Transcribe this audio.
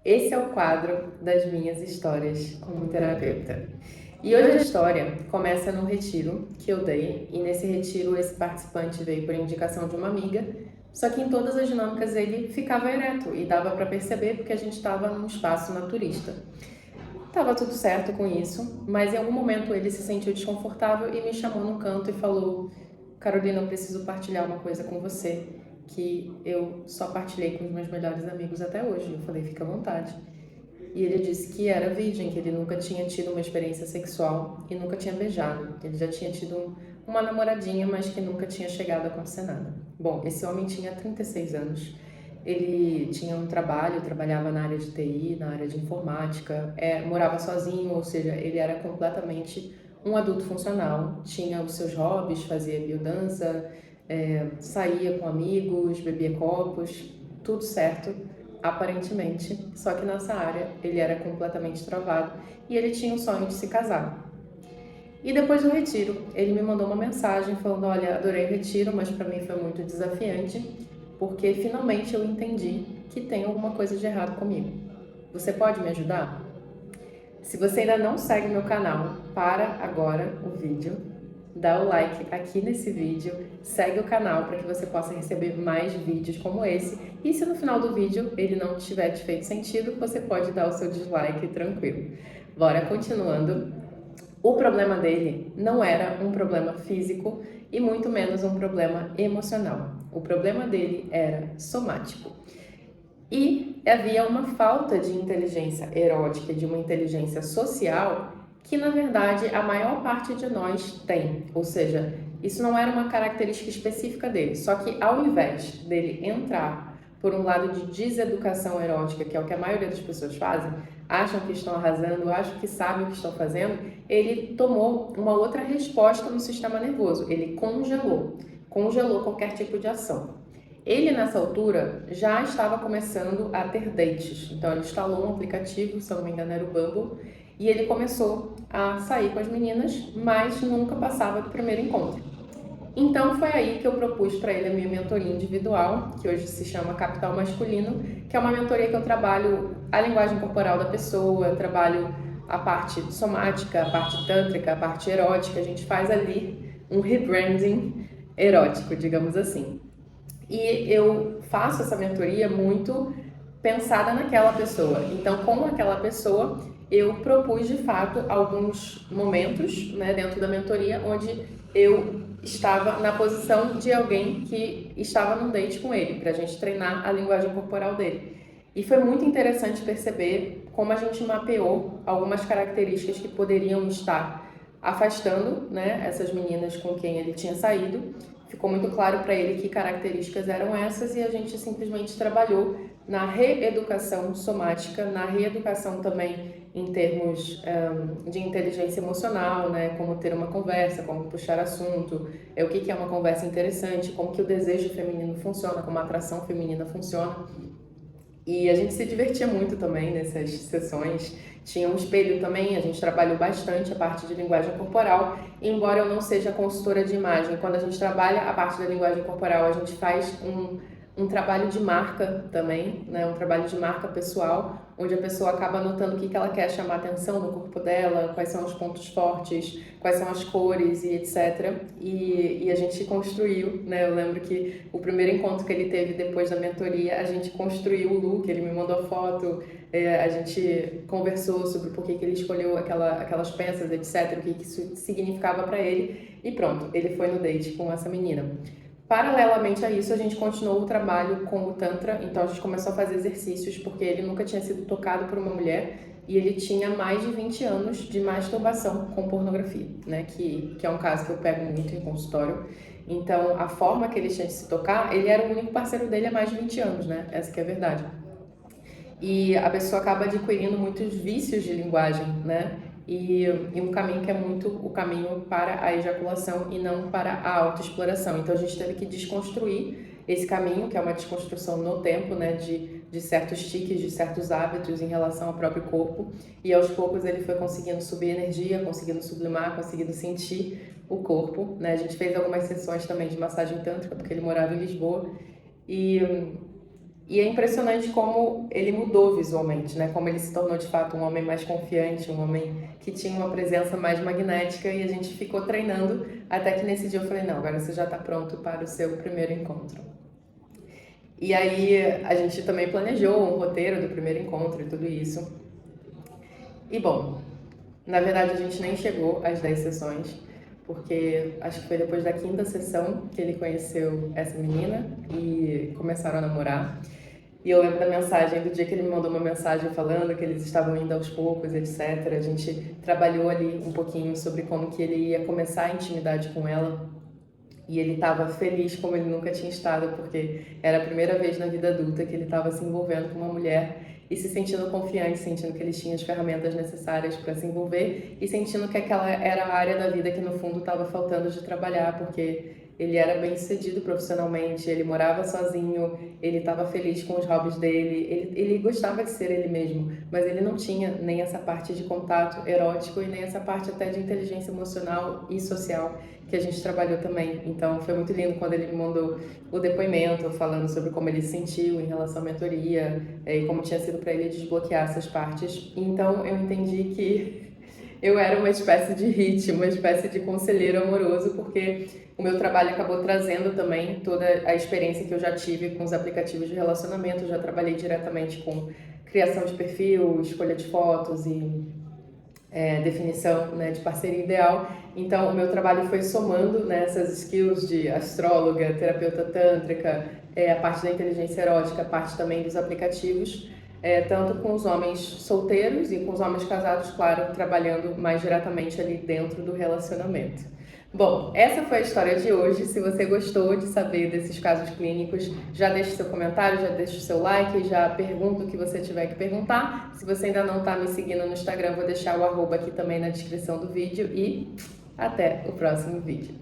Esse é o quadro das minhas histórias como terapeuta. E hoje a história começa num retiro que eu dei, e nesse retiro esse participante veio por indicação de uma amiga, só que em todas as dinâmicas ele ficava ereto e dava para perceber porque a gente estava num espaço naturista. Tava tudo certo com isso, mas em algum momento ele se sentiu desconfortável e me chamou num canto e falou: Carolina, eu preciso partilhar uma coisa com você que eu só partilhei com os meus melhores amigos até hoje. Eu falei: fica à vontade. E ele disse que era virgem, que ele nunca tinha tido uma experiência sexual e nunca tinha beijado. Ele já tinha tido uma namoradinha, mas que nunca tinha chegado a acontecer nada. Bom, esse homem tinha 36 anos. Ele tinha um trabalho, trabalhava na área de TI, na área de informática, morava sozinho, ou seja, ele era completamente um adulto funcional. Tinha os seus hobbies, fazia biodança, saía com amigos, bebia copos, tudo certo aparentemente, só que nessa área ele era completamente travado e ele tinha o sonho de se casar. E depois do retiro, ele me mandou uma mensagem falando: olha, adorei o retiro, mas para mim foi muito desafiante, porque finalmente eu entendi que tem alguma coisa de errado comigo. Você pode me ajudar? Se você ainda não segue meu canal, para agora o vídeo, dá o like aqui nesse vídeo, segue o canal para que você possa receber mais vídeos como esse. E se no final do vídeo ele não tiver te feito sentido, você pode dar o seu dislike tranquilo. Bora continuando. O problema dele não era um problema físico e muito menos um problema emocional. O problema dele era somático. E havia uma falta de inteligência erótica, de uma inteligência social, que na verdade a maior parte de nós tem. Ou seja, isso não era uma característica específica dele, só que ao invés dele entrar por um lado de deseducação erótica, que é o que a maioria das pessoas fazem, acham que estão arrasando, acham que sabem o que estão fazendo, ele tomou uma outra resposta no sistema nervoso, ele congelou qualquer tipo de ação. Ele, nessa altura, já estava começando a ter dates. Então, ele instalou um aplicativo, se eu não me engano era o Bumble, e ele começou a sair com as meninas, mas nunca passava do primeiro encontro. Então, foi aí que eu propus para ele a minha mentoria individual, que hoje se chama Capital Masculino, que é uma mentoria que eu trabalho a linguagem corporal da pessoa, trabalho a parte somática, a parte tântrica, a parte erótica. A gente faz ali um rebranding erótico, digamos assim. E eu faço essa mentoria muito pensada naquela pessoa. Então, com aquela pessoa, eu propus de fato alguns momentos, né, dentro da mentoria onde eu estava na posição de alguém que estava num date com ele, para a gente treinar a linguagem corporal dele. E foi muito interessante perceber como a gente mapeou algumas características que poderiam estar afastando, né, essas meninas com quem ele tinha saído. Ficou muito claro para ele que características eram essas e a gente simplesmente trabalhou na reeducação somática, na reeducação também em termos de inteligência emocional, né? Como ter uma conversa, como puxar assunto, o que é uma conversa interessante, como que o desejo feminino funciona, como a atração feminina funciona. E a gente se divertia muito também nessas sessões. Tinha um espelho também, a gente trabalhou bastante a parte de linguagem corporal, embora eu não seja consultora de imagem. Quando a gente trabalha a parte da linguagem corporal, a gente faz um trabalho de marca também, né? Um trabalho de marca pessoal, onde a pessoa acaba notando o que ela quer chamar atenção no corpo dela, quais são os pontos fortes, quais são as cores e etc. E a gente construiu, né? Eu lembro que o primeiro encontro que ele teve depois da mentoria, a gente construiu o look, ele me mandou foto, a gente conversou sobre por que ele escolheu aquelas peças, etc., o que isso significava para ele, e pronto, ele foi no date com essa menina. Paralelamente a isso, a gente continuou o trabalho com o Tantra, então a gente começou a fazer exercícios, porque ele nunca tinha sido tocado por uma mulher e ele tinha mais de 20 anos de masturbação com pornografia, né? Que é um caso que eu pego muito em consultório. Então, a forma que ele tinha de se tocar, ele era o único parceiro dele há mais de 20 anos, né? Essa que é a verdade. E a pessoa acaba adquirindo muitos vícios de linguagem, né? E um caminho que é muito o caminho para a ejaculação e não para a autoexploração. Então a gente teve que desconstruir esse caminho, que é uma desconstrução no tempo, né? De certos tiques, de certos hábitos em relação ao próprio corpo. E aos poucos ele foi conseguindo subir energia, conseguindo sublimar, conseguindo sentir o corpo, né? A gente fez algumas sessões também de massagem tântrica, porque ele morava em Lisboa. E E é impressionante como ele mudou visualmente, né? Como ele se tornou de fato um homem mais confiante, um homem que tinha uma presença mais magnética, e a gente ficou treinando até que nesse dia eu falei, não, agora você já está pronto para o seu primeiro encontro. E aí a gente também planejou um roteiro do primeiro encontro e tudo isso. E bom, na verdade a gente nem chegou às 10 sessões, porque acho que foi depois da 5ª sessão que ele conheceu essa menina e começaram a namorar. E eu lembro da mensagem, do dia que ele me mandou uma mensagem falando que eles estavam indo aos poucos, etc. A gente trabalhou ali um pouquinho sobre como que ele ia começar a intimidade com ela. E ele estava feliz como ele nunca tinha estado, porque era a primeira vez na vida adulta que ele estava se envolvendo com uma mulher e se sentindo confiante, sentindo que ele tinha as ferramentas necessárias para se envolver e sentindo que aquela era a área da vida que no fundo estava faltando de trabalhar, porque ele era bem-sucedido profissionalmente, ele morava sozinho, ele estava feliz com os hobbies dele, ele gostava de ser ele mesmo, mas ele não tinha nem essa parte de contato erótico e nem essa parte até de inteligência emocional e social que a gente trabalhou também. Então foi muito lindo quando ele me mandou o depoimento falando sobre como ele se sentiu em relação à mentoria e como tinha sido para ele desbloquear essas partes. Então eu entendi que eu era uma espécie de hit, uma espécie de conselheiro amoroso, porque o meu trabalho acabou trazendo também toda a experiência que eu já tive com os aplicativos de relacionamento. Eu já trabalhei diretamente com criação de perfil, escolha de fotos e definição, né, de parceria ideal. Então, o meu trabalho foi somando, né, essas skills de astróloga, terapeuta tântrica, a parte da inteligência erótica, a parte também dos aplicativos, tanto com os homens solteiros e com os homens casados, claro, trabalhando mais diretamente ali dentro do relacionamento. Bom, essa foi a história de hoje. Se você gostou de saber desses casos clínicos, já deixe seu comentário, já deixe o seu like, já pergunta o que você tiver que perguntar. Se você ainda não está me seguindo no Instagram, vou deixar o @ aqui também na descrição do vídeo e até o próximo vídeo.